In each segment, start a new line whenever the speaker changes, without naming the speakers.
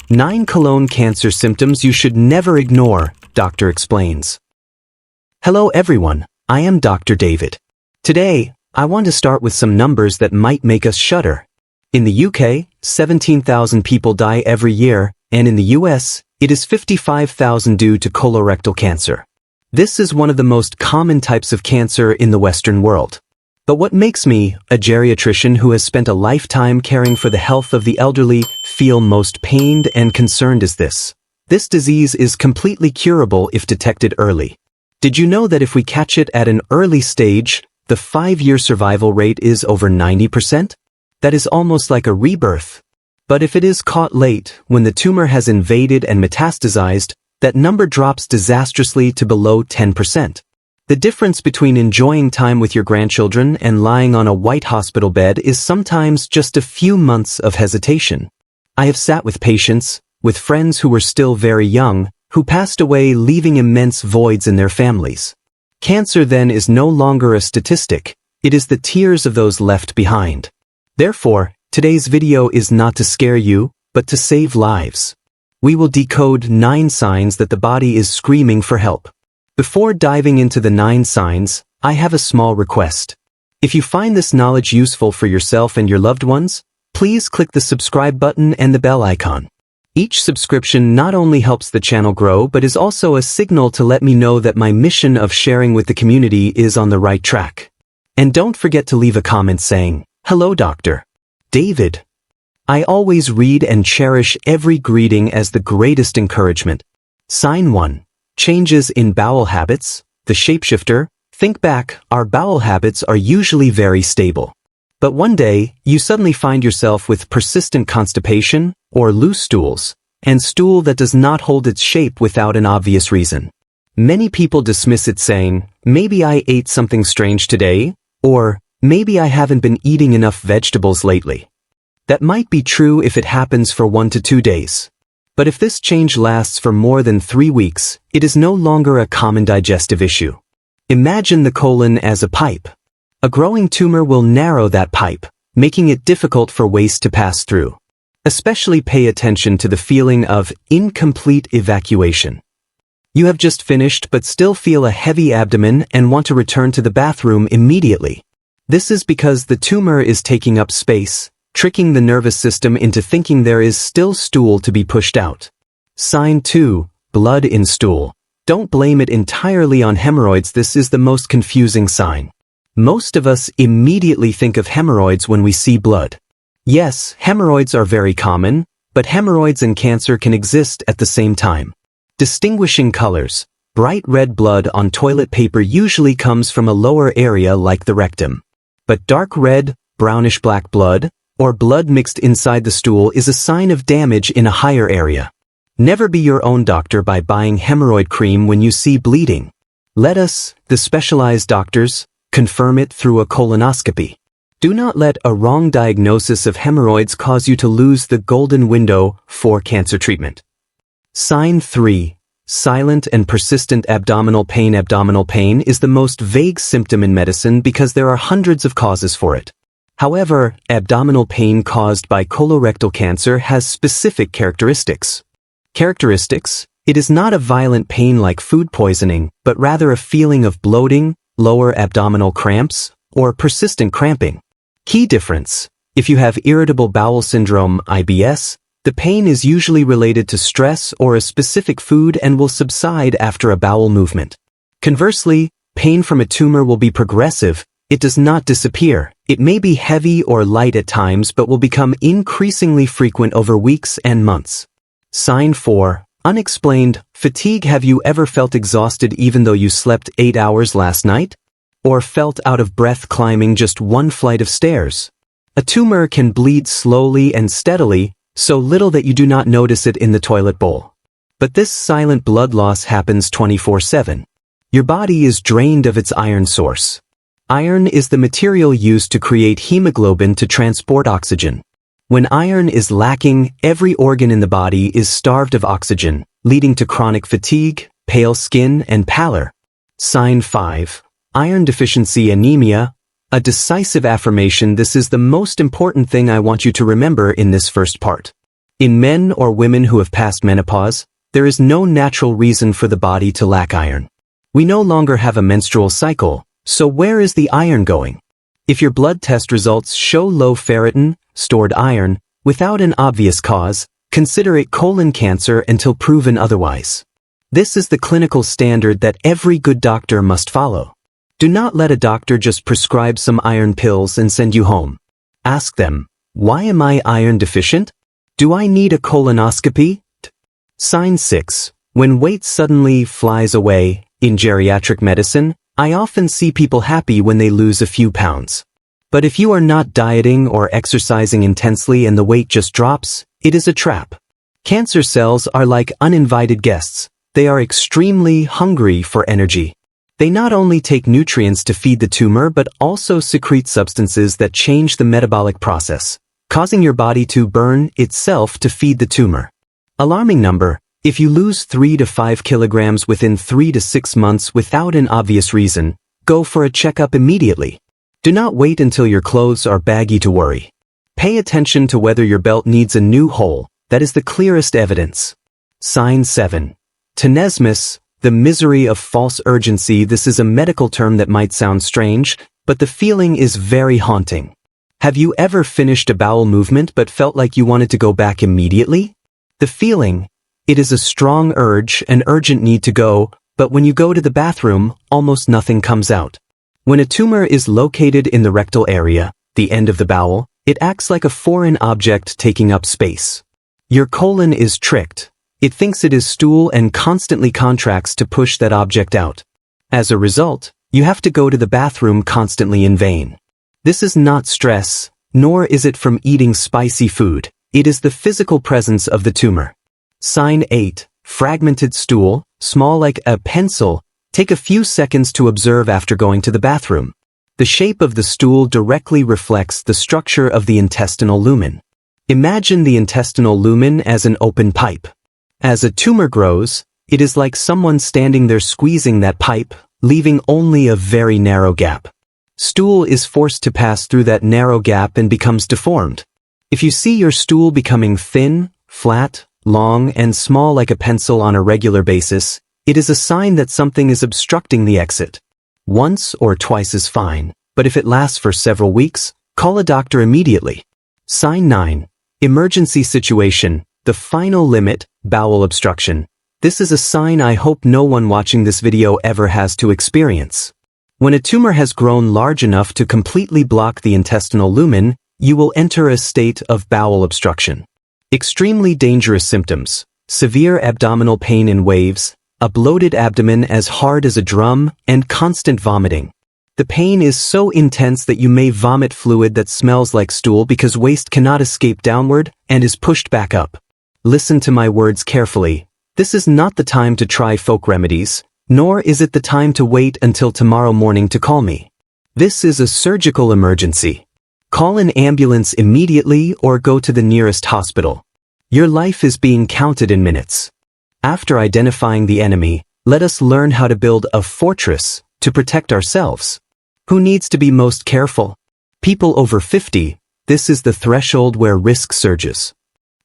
9 colon cancer symptoms you should never ignore, doctor explains. Hello everyone, I am Dr. David. Today, I want to start with some numbers that might make us shudder. In the UK, 17,000 people die every year, and in the US, it is 55,000 due to colorectal cancer. This is one of the most common types of cancer in the Western world. But what makes me, a geriatrician who has spent a lifetime caring for the health of the elderly, feel most pained and concerned is this. This disease is completely curable if detected early. Did you know that if we catch it at an early stage, the 5-year survival rate is over 90%? That is almost like a rebirth. But if it is caught late, when the tumor has invaded and metastasized, that number drops disastrously to below 10%. The difference between enjoying time with your grandchildren and lying on a white hospital bed is sometimes just a few months of hesitation. I have sat with patients, with friends who were still very young, who passed away leaving immense voids in their families. Cancer then is no longer a statistic, it is the tears of those left behind. Therefore, today's video is not to scare you, but to save lives. We will decode 9 signs that the body is screaming for help. Before diving into the 9 signs, I have a small request. If you find this knowledge useful for yourself and your loved ones, please click the subscribe button and the bell icon. Each subscription not only helps the channel grow but is also a signal to let me know that my mission of sharing with the community is on the right track. And don't forget to leave a comment saying, "Hello Dr. David." I always read and cherish every greeting as the greatest encouragement. Sign 1. Changes in bowel habits. The shapeshifter. Think back, our bowel habits are usually very stable. But one day, you suddenly find yourself with persistent constipation, or loose stools, and stool that does not hold its shape without an obvious reason. Many people dismiss it saying, maybe I ate something strange today, or maybe I haven't been eating enough vegetables lately. That might be true if it happens for 1 to 2 days. But if this change lasts for more than 3 weeks, it is no longer a common digestive issue. Imagine the colon as a pipe. A growing tumor will narrow that pipe, making it difficult for waste to pass through. Especially pay attention to the feeling of incomplete evacuation. You have just finished but still feel a heavy abdomen and want to return to the bathroom immediately. This is because the tumor is taking up space, tricking the nervous system into thinking there is still stool to be pushed out. Sign 2. Blood in stool. Don't blame it entirely on hemorrhoids. This is the most confusing sign. Most of us immediately think of hemorrhoids when we see blood. Yes, hemorrhoids are very common, but hemorrhoids and cancer can exist at the same time. Distinguishing colors. Bright red blood on toilet paper usually comes from a lower area like the rectum. But dark red, brownish black blood, or blood mixed inside the stool is a sign of damage in a higher area. Never be your own doctor by buying hemorrhoid cream when you see bleeding. Let us, the specialized doctors, confirm it through a colonoscopy. Do not let a wrong diagnosis of hemorrhoids cause you to lose the golden window for cancer treatment. Sign 3. Silent and persistent abdominal pain. Abdominal pain is the most vague symptom in medicine because there are hundreds of causes for it. However, abdominal pain caused by colorectal cancer has specific characteristics. It is not a violent pain like food poisoning, but rather a feeling of bloating, lower abdominal cramps, or persistent cramping. Key difference: if you have irritable bowel syndrome (IBS), the pain is usually related to stress or a specific food and will subside after a bowel movement. Conversely, pain from a tumor will be progressive. It does not disappear. It may be heavy or light at times but will become increasingly frequent over weeks and months. Sign 4. Unexplained. Fatigue. Have you ever felt exhausted even though you slept 8 hours last night? Or felt out of breath climbing just 1 flight of stairs? A tumor can bleed slowly and steadily, so little that you do not notice it in the toilet bowl. But this silent blood loss happens 24/7. Your body is drained of its iron source. Iron is the material used to create hemoglobin to transport oxygen. When iron is lacking, every organ in the body is starved of oxygen, leading to chronic fatigue, pale skin, and pallor. Sign 5. Iron deficiency anemia. A decisive affirmation. This is the most important thing I want you to remember in this first part. In men or women who have passed menopause, there is no natural reason for the body to lack iron. We no longer have a menstrual cycle, so where is the iron going? If your blood test results show low ferritin, stored iron, without an obvious cause, consider it colon cancer until proven otherwise. This is the clinical standard that every good doctor must follow. Do not let a doctor just prescribe some iron pills and send you home. Ask them, why am I iron deficient? Do I need a colonoscopy? Sign 6. When weight suddenly flies away. In geriatric medicine, I often see people happy when they lose a few pounds. But if you are not dieting or exercising intensely and the weight just drops, it is a trap. Cancer cells are like uninvited guests. They are extremely hungry for energy. They not only take nutrients to feed the tumor but also secrete substances that change the metabolic process, causing your body to burn itself to feed the tumor. Alarming number. If you lose 3 to 5 kilograms within 3 to 6 months without an obvious reason, go for a checkup immediately. Do not wait until your clothes are baggy to worry. Pay attention to whether your belt needs a new hole. That is the clearest evidence. Sign 7. Tenesmus, the misery of false urgency. This is a medical term that might sound strange, but the feeling is very haunting. Have you ever finished a bowel movement but felt like you wanted to go back immediately? The feeling, it is a strong urge, an urgent need to go, but when you go to the bathroom, almost nothing comes out. When a tumor is located in the rectal area, the end of the bowel, it acts like a foreign object taking up space. Your colon is tricked. It thinks it is stool and constantly contracts to push that object out. As a result, you have to go to the bathroom constantly in vain. This is not stress, nor is it from eating spicy food. It is the physical presence of the tumor. Sign 8. Fragmented stool, small like a pencil. Take a few seconds to observe after going to the bathroom. The shape of the stool directly reflects the structure of the intestinal lumen. Imagine the intestinal lumen as an open pipe. As a tumor grows, it is like someone standing there squeezing that pipe, leaving only a very narrow gap. Stool is forced to pass through that narrow gap and becomes deformed. If you see your stool becoming thin, flat, long, and small like a pencil on a regular basis, it is a sign that something is obstructing the exit. Once or twice is fine, but if it lasts for several weeks, call a doctor immediately. Sign 9. Emergency situation, the final limit, bowel obstruction. This is a sign I hope no one watching this video ever has to experience. When a tumor has grown large enough to completely block the intestinal lumen, you will enter a state of bowel obstruction. Extremely dangerous symptoms: severe abdominal pain in waves, a bloated abdomen as hard as a drum, and constant vomiting. The pain is so intense that you may vomit fluid that smells like stool because waste cannot escape downward and is pushed back up. Listen to my words carefully. This is not the time to try folk remedies, nor is it the time to wait until tomorrow morning to call me. This is a surgical emergency. Call an ambulance immediately or go to the nearest hospital. Your life is being counted in minutes. After identifying the enemy, let us learn how to build a fortress to protect ourselves. Who needs to be most careful? People over 50. This is the threshold where risk surges.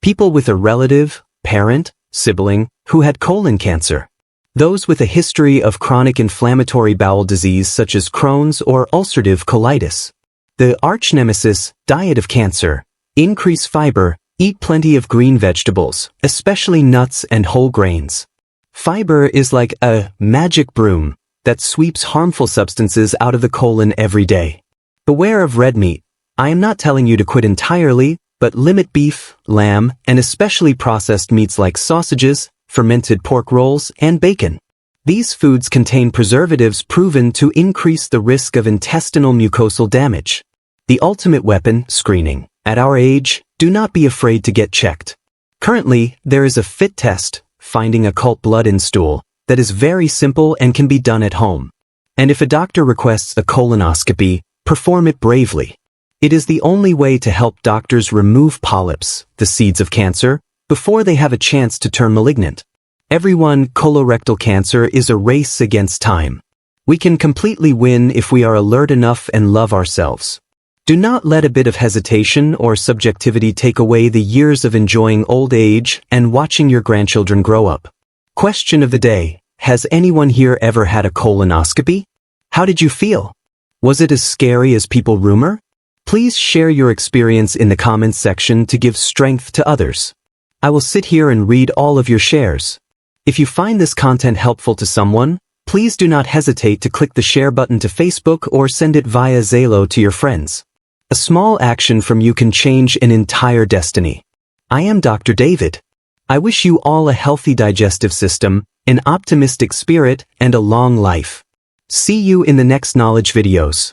People with a relative, parent, sibling, who had colon cancer. Those with a history of chronic inflammatory bowel disease such as Crohn's or ulcerative colitis. The arch nemesis, diet of cancer. Increase fiber, eat plenty of green vegetables, especially nuts and whole grains. Fiber is like a magic broom that sweeps harmful substances out of the colon every day. Beware of red meat. I am not telling you to quit entirely, but limit beef, lamb, and especially processed meats like sausages, fermented pork rolls, and bacon. These foods contain preservatives proven to increase the risk of intestinal mucosal damage. The ultimate weapon, screening. At our age, do not be afraid to get checked. Currently, there is a FIT test, finding occult blood in stool, that is very simple and can be done at home. And if a doctor requests a colonoscopy, perform it bravely. It is the only way to help doctors remove polyps, the seeds of cancer, before they have a chance to turn malignant. Everyone, colorectal cancer is a race against time. We can completely win if we are alert enough and love ourselves. Do not let a bit of hesitation or subjectivity take away the years of enjoying old age and watching your grandchildren grow up. Question of the day: has anyone here ever had a colonoscopy? How did you feel? Was it as scary as people rumor? Please share your experience in the comments section to give strength to others. I will sit here and read all of your shares. If you find this content helpful to someone, please do not hesitate to click the share button to Facebook or send it via Zalo to your friends. A small action from you can change an entire destiny. I am Dr. David. I wish you all a healthy digestive system, an optimistic spirit, and a long life. See you in the next knowledge videos.